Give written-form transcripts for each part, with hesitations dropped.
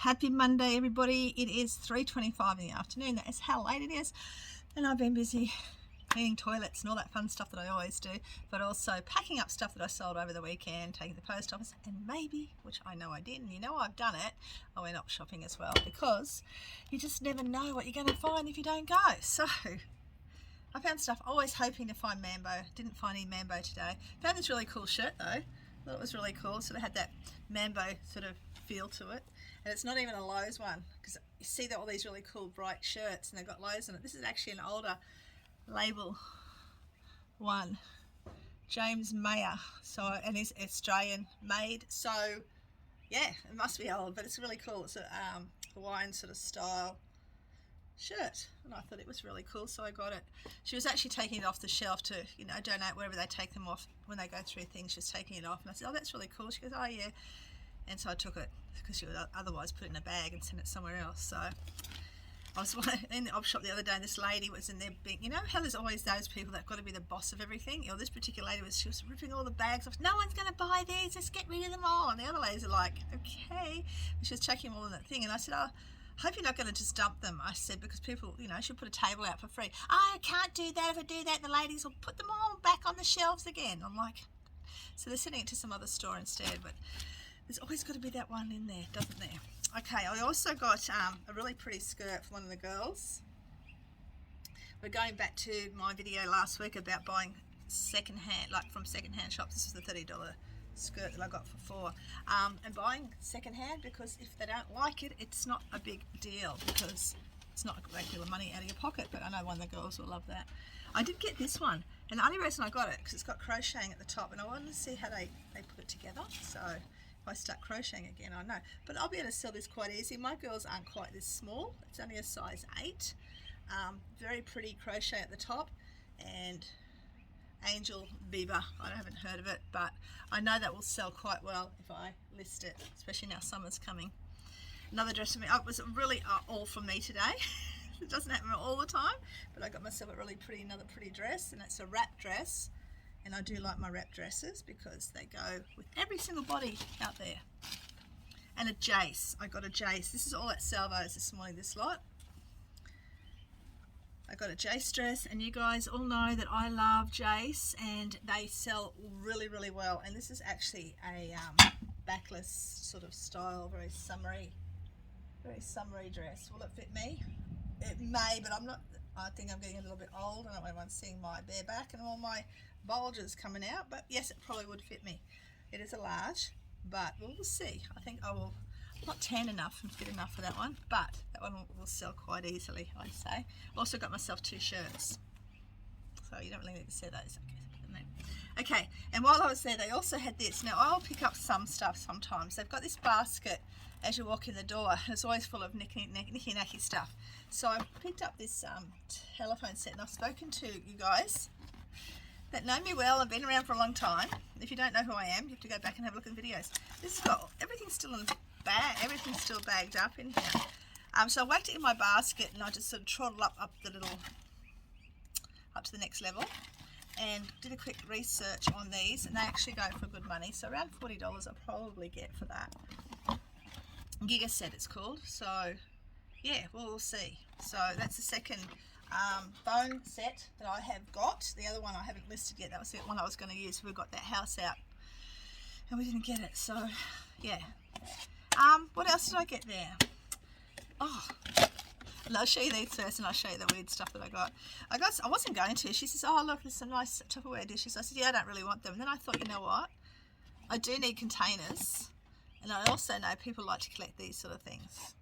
Happy Monday, everybody. It is 3:25 in the afternoon. That is how late it is. And I've been busy cleaning toilets and all that fun stuff that I always do, but also packing up stuff that I sold over the weekend, taking to the post office, and maybe, which I know I did, and you know I've done it, I went up shopping as well, because you just never know what you're going to find if you don't go. So I found stuff, always hoping to find Mambo. Didn't find any Mambo today. Found this really cool shirt though. Thought it was really cool. Sort of had that Mambo sort of feel to it. And it's not even a Lowe's one, because you see all these really cool bright shirts and they've got Lowe's on it. This is actually an older label one, James Mayer. So, and it's Australian made. So yeah, it must be old, but it's really cool. It's a Hawaiian sort of style shirt, and I thought it was really cool, so I got it. She was actually taking it off the shelf to, you know, donate wherever they take them off when they go through things. She was taking it off, and I said, oh, that's really cool. She goes, oh yeah. And so I took it, because she would otherwise put it in a bag and send it somewhere else. So I was in the op shop the other day, and this lady was in there big, you know how there's always those people that've got to be the boss of everything. You know, this particular lady she was ripping all the bags off. No one's going to buy these, just get rid of them all. And the other ladies are like, okay. And she was chucking them all in that thing, and I said, oh, I hope you're not going to just dump them. I said, because people, you know, should put a table out for free. Oh, I can't do that. If I do that, the ladies will put them all back on the shelves again. I'm like, so they're sending it to some other store instead, but there's always got to be that one in there, doesn't there? Okay, I also got a really pretty skirt for one of the girls. We're going back to my video last week about buying secondhand, like from secondhand shops. This is the $30 skirt that I got for $4. And buying secondhand, because if they don't like it, it's not a big deal, because it's not a great deal of money out of your pocket. But I know one of the girls will love that. I did get this one, and the only reason I got it because it's got crocheting at the top, and I wanted to see how they put it together. So if I start crocheting again, I know, but I'll be able to sell this quite easy. My girls aren't quite this small. It's only a size 8. Very pretty crochet at the top, and Angel Bieber. I haven't heard of it, but I know that will sell quite well if I list it, especially now summer's coming. Another dress for me. It was really all for me today. It doesn't happen all the time, but I got myself another pretty dress, and it's a wrap dress. And I do like my wrap dresses because they go with every single body out there. And a Jace. I got a Jace. This is all at Salvo's this morning, this lot. I got a Jace dress, and you guys all know that I love Jace, and they sell really, really well. And this is actually a backless sort of style, very summery dress. Will it fit me? It may, but I'm not. I think I'm getting a little bit old. I don't want anyone seeing my bare back and all my bulges coming out, but yes, it probably would fit me. It is a large, but we'll see. I think I will. I'm not tan enough and fit enough for that one, but that one will sell quite easily, I'd say. Also got myself 2 shirts, so you don't really need to see those. Okay, and while I was there, they also had this. Now, I'll pick up some stuff sometimes. They've got this basket as you walk in the door, and it's always full of nicky-nacky stuff. So I picked up this telephone set, and I've spoken to you guys that know me well and been around for a long time. If you don't know who I am, you have to go back and have a look at the videos. This has got everything's still in bag, everything's still bagged up in here. So I whacked it in my basket, and I just sort of trotted up to the next level, and did a quick research on these, and they actually go for good money. So around $40 I'll probably get for that. Giga set it's called. So yeah, we'll see. So that's the second bone set that I have got. The other one I haven't listed yet. That was the one I was going to use. We got that house out and we didn't get it. So yeah. What else did I get there? Oh, and I'll show you these first, and I'll show you the weird stuff that I got. I wasn't going to. She says, oh look, there's some nice Tupperware dishes. I said, yeah, I don't really want them. And then I thought, you know what? I do need containers, and I also know people like to collect these sort of things.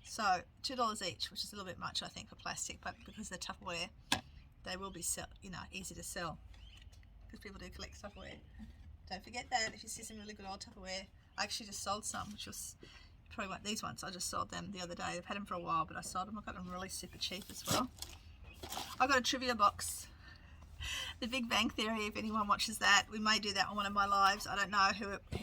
So $2 each, which is a little bit much, I think, for plastic, but because they're Tupperware, they will be easy to sell, because people do collect Tupperware. Don't forget that. If you see some really good old Tupperware, I actually just sold some, which was probably one these ones. I just sold them the other day. I've had them for a while, but I sold them. I got them really super cheap as well. I got a trivia box. The Big Bang Theory, if anyone watches that, we may do that on one of my lives. I don't know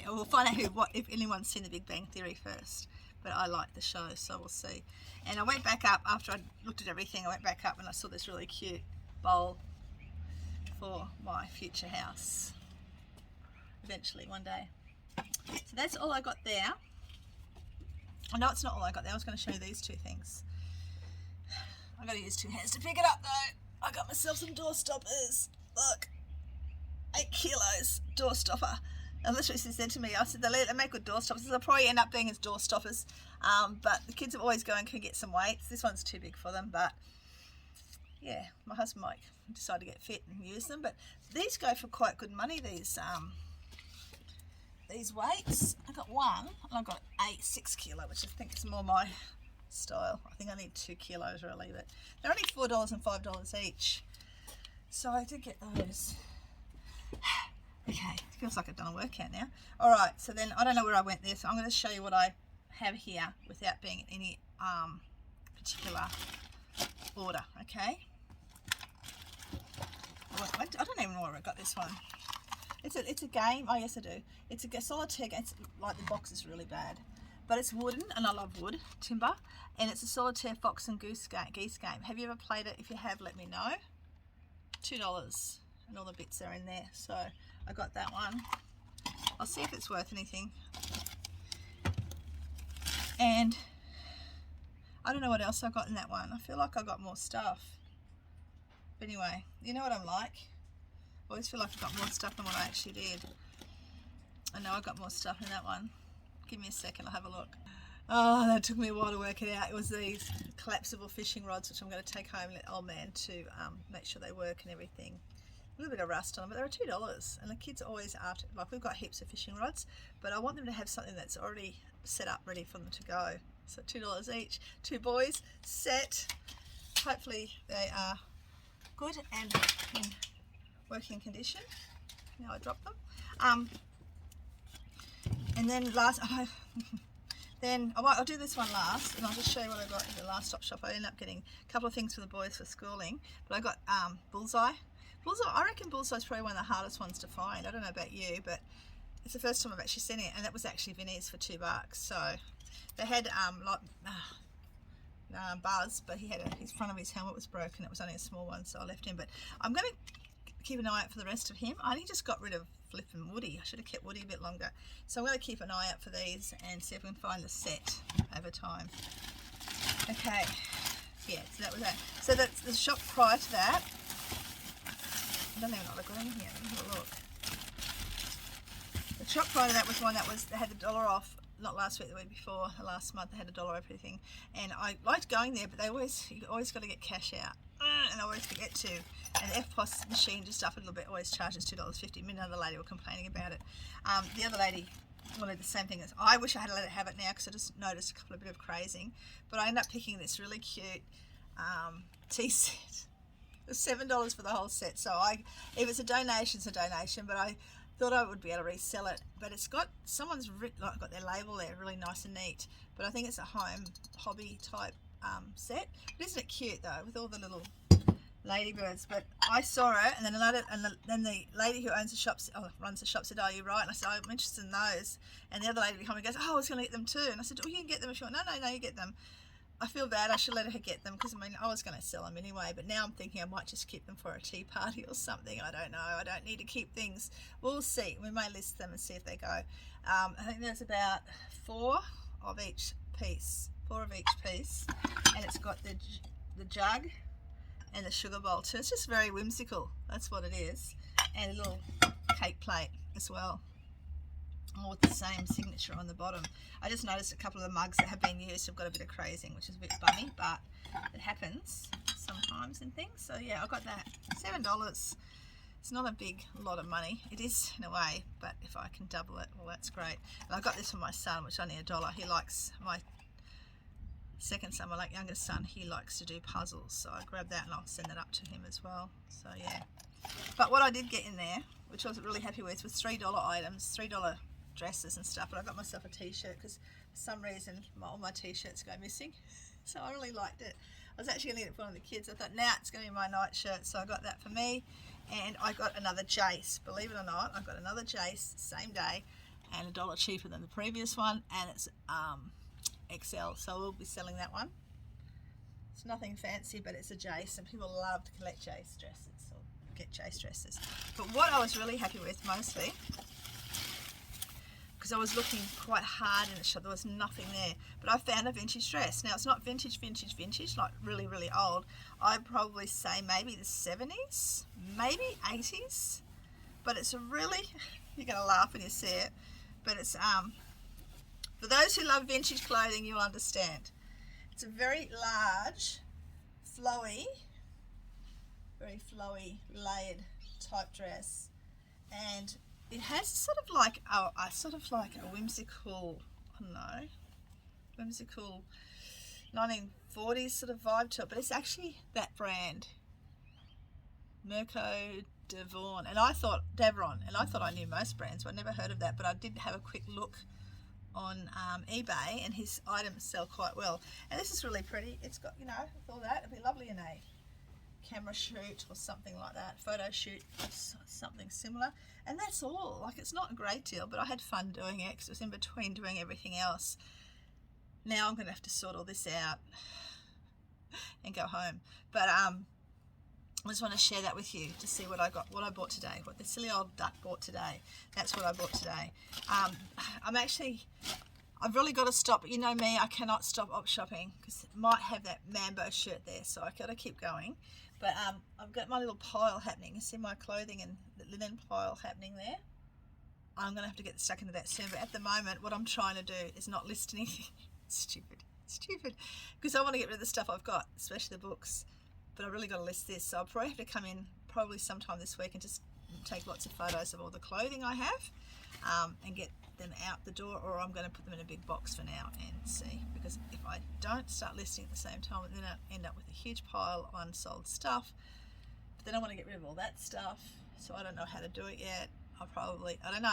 we'll find out if anyone's seen the Big Bang Theory first. But I like the show, so we'll see. And I went back up after I looked at everything. I went back up and I saw this really cute bowl for my future house eventually one day. So that's all I got there. I know it's not all I got there. I was going to show you these two things. I got to use two hands to pick it up though. I got myself some door stoppers. Look, 8 kilos door stopper. And literally she said to me, I said, they make good door stoppers. They'll probably end up being as door stoppers. But the kids are always going, can get some weights. This one's too big for them, but yeah, my husband might decide to get fit and use them. But these go for quite good money, these weights. I got one and I got 6 kilo, which I think is more my style. I think I need 2 kilos really, but they're only $4 and $5 each. So I did get those. Okay, it feels like I've done a workout now. All right, so then I don't know where I went there, so I'm going to show you what I have here without being in any particular order, okay? I don't even know where I got this one. It's a game. Oh yes, I do. It's a solitaire game. It's like the box is really bad, but it's wooden, and I love wood timber, and it's a solitaire fox and geese game. Have you ever played it? If you have, let me know. $2, and all the bits are in there. So I got that one. I'll see if it's worth anything. And I don't know what else I got in that one. I feel like I got more stuff. But anyway, you know what I'm like. I always feel like I got more stuff than what I actually did. I know I got more stuff in that one. Give me a second, I'll have a look. Oh, that took me a while to work it out. It was these collapsible fishing rods, which I'm going to take home and let old man to make sure they work and everything. A little bit of rust on them, but they're $2. And the kids are always after, like we've got heaps of fishing rods, but I want them to have something that's already set up, ready for them to go. So $2 each, 2 boys, set. Hopefully they are good and in working condition. Now I drop them. And then I'll do this one last, and I'll just show you what I got in the last shop. I ended up getting a couple of things for the boys for schooling, but I got bullseye. I reckon bullseye is probably one of the hardest ones to find. I don't know about you, but it's the first time I've actually seen it, and that was actually Vinny's for $2. So they had Buzz, but his front of his helmet was broken. It was only a small one, so I left him. But I'm going to keep an eye out for the rest of him. I only just got rid of Flip and Woody. I should have kept Woody a bit longer. So I'm going to keep an eye out for these and see if we can find the set over time. Okay, yeah, so that was that. So that's the shop prior to that. I don't even know what I got in here. Let me have a look. The shop prior to that was one that they had the $1 off. Not last week, the week before, last month they had $1 off everything, and I liked going there, but you always got to get cash out, and I always forget to. And the FPOS machine just up a little bit, always charges $2.50. Me and another lady were complaining about it. The other lady wanted the same thing as I wish I had let it have it now, because I just noticed a couple of bit of crazing. But I ended up picking this really cute tea set. It was $7 for the whole set. So if it's a donation, it's a donation, but I thought I would be able to resell it, but it's got someone's got their label there, really nice and neat. But I think it's a home hobby type set. But isn't it cute though, with all the little ladybirds? But I saw it, and then the lady who owns the shop, runs the shop, said, "Oh, you're right." And I said, "I'm interested in those." And the other lady behind me goes, "Oh, I was going to get them too." And I said, "Oh, you can get them if you want." No, you get them. I feel bad. I should let her get them, because I mean I was going to sell them anyway, but now I'm thinking I might just keep them for a tea party or something. I don't know. I don't need to keep things. We'll see. We may list them and see if they go. I think there's about 4 of each piece, and it's got the jug and the sugar bowl too. It's just very whimsical. That's what it is, and a little cake plate as well, all with the same signature on the bottom. I just noticed a couple of the mugs that have been used have got a bit of crazing, which is a bit bummy, but it happens sometimes in things. So yeah, I got that. $7. It's not a big lot of money. It is in a way, but if I can double it, well, that's great. And I got this for my son, which is only $1. He likes, my second son, my youngest son, he likes to do puzzles. So I grabbed that and I'll send that up to him as well. So yeah. But what I did get in there, which I was really happy with, was $3 items, $3 dresses and stuff. But I got myself a t-shirt, because for some reason all my t-shirts go missing, so I really liked it. I was actually going to get it for one of the kids. I thought, nah, it's going to be my night shirt, so I got that for me. And I got another Jace, believe it or not. I got another Jace same day, and $1 cheaper than the previous one, and it's XL, so we'll be selling that one. It's nothing fancy, but it's a Jace, and people love to collect Jace dresses or get Jace dresses. But what I was really happy with mostly, because I was looking quite hard in the shop. There was nothing there, but I found a vintage dress. Now it's not vintage, like really, really old. I'd probably say maybe the 70s, maybe 80s, but it's a really, you're going to laugh when you see it, but it's, for those who love vintage clothing, you'll understand. It's a very large, very flowy, layered type dress, and it has sort of like a whimsical, I don't know, whimsical 1940s sort of vibe to it, but it's actually that brand, Mirko Devon, and I thought I knew most brands, but I never heard of that. But I did have a quick look on eBay, and his items sell quite well. And this is really pretty. It's got, you know, with all that, it'd be lovely in a camera shoot or something like that, photo shoot, something similar. And that's all. Like, it's not a great deal, but I had fun doing it because it was in between doing everything else. Now I'm going to have to sort all this out and go home. But I just want to share that with you to see what I got, what I bought today, what the silly old duck bought today. That's what I bought today. I've really got to stop. You know me, I cannot stop op shopping because it might have that Mambo shirt there, so I got to keep going. But I've got my little pile happening. You see my clothing and the linen pile happening there. I'm going to have to get stuck into that soon. But at the moment, what I'm trying to do is not list anything. Stupid, because I want to get rid of the stuff I've got, especially the books. But I really got to list this, so I'll probably have to come in probably sometime this week and just take lots of photos of all the clothing I have, and get them out the door, or I'm going to put them in a big box for now and see, because if I don't start listing at the same time, then I'll end up with a huge pile of unsold stuff. But then I want to get rid of all that stuff, so I don't know how to do it yet. I don't know,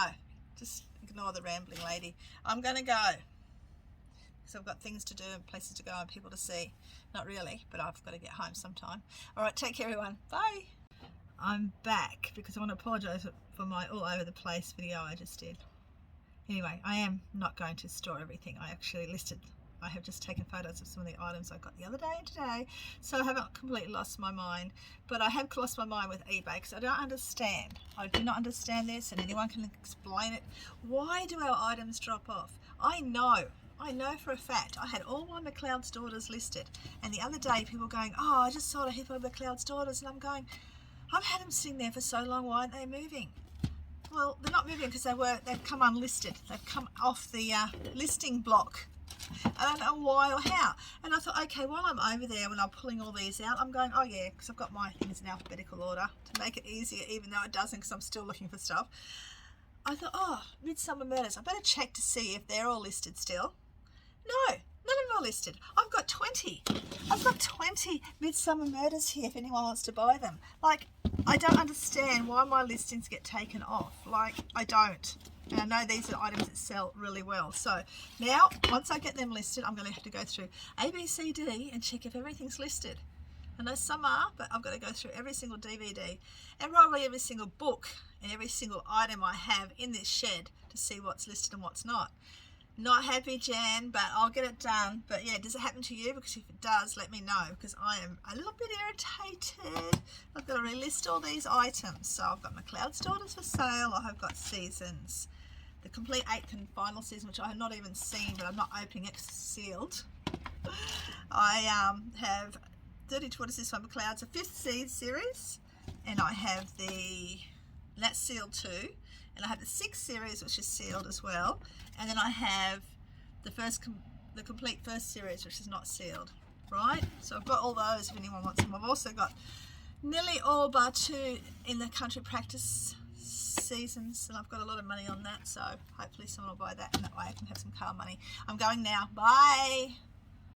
just ignore the rambling lady. I'm going to go, because I've got things to do and places to go and people to see. Not really, but I've got to get home sometime. All right, take care everyone. Bye. I'm back because I want to apologise for my all over the place video I just did. Anyway, I am not going to store everything. I have just taken photos of some of the items I got the other day and today, so I haven't completely lost my mind. But I have lost my mind with eBay because I don't understand. I do not understand this, and anyone can explain it. Why do our items drop off? I know for a fact. I had all my McLeod's daughters listed, and the other day people going, oh, I just sold a heap of McLeod's daughters, and I'm going, I've had them sitting there for so long, why aren't they moving? Well, they're not moving because they've come unlisted. They've come off the listing block. I don't know why or how. And I thought, okay, while I'm over there, when I'm pulling all these out, I'm going, oh yeah, because I've got my things in alphabetical order to make it easier, even though it doesn't, because I'm still looking for stuff. I thought, oh, Midsummer Murders. I better check to see if they're all listed still. No, none of them are listed. I've got 20. I've got 20 Midsummer Murders here if anyone wants to buy them. Like, I don't understand why my listings get taken off. Like, I don't. And I know these are items that sell really well. So now, once I get them listed, I'm going to have to go through A, B, C, D and check if everything's listed. I know some are, but I've got to go through every single DVD and probably every single book and every single item I have in this shed to see what's listed and what's not. Not happy, Jan, but I'll get it done. But yeah, does it happen to you? Because if it does, let me know, because I am a little bit irritated. I've got to relist all these items. So I've got McLeod's Daughters for sale. I have got Seasons, the complete 8th and final season, which I have not even seen, but I'm not opening it because it's sealed. I have 32, what is this one, McLeod's, a 5th series, and I have that's sealed too. And I have the 6th series, which is sealed as well. And then I have the complete first series, which is not sealed, right? So I've got all those if anyone wants them. I've also got nearly all bar 2 in the country practice seasons, and I've got a lot of money on that. So hopefully someone will buy that, and that way I can have some car money. I'm going now. Bye.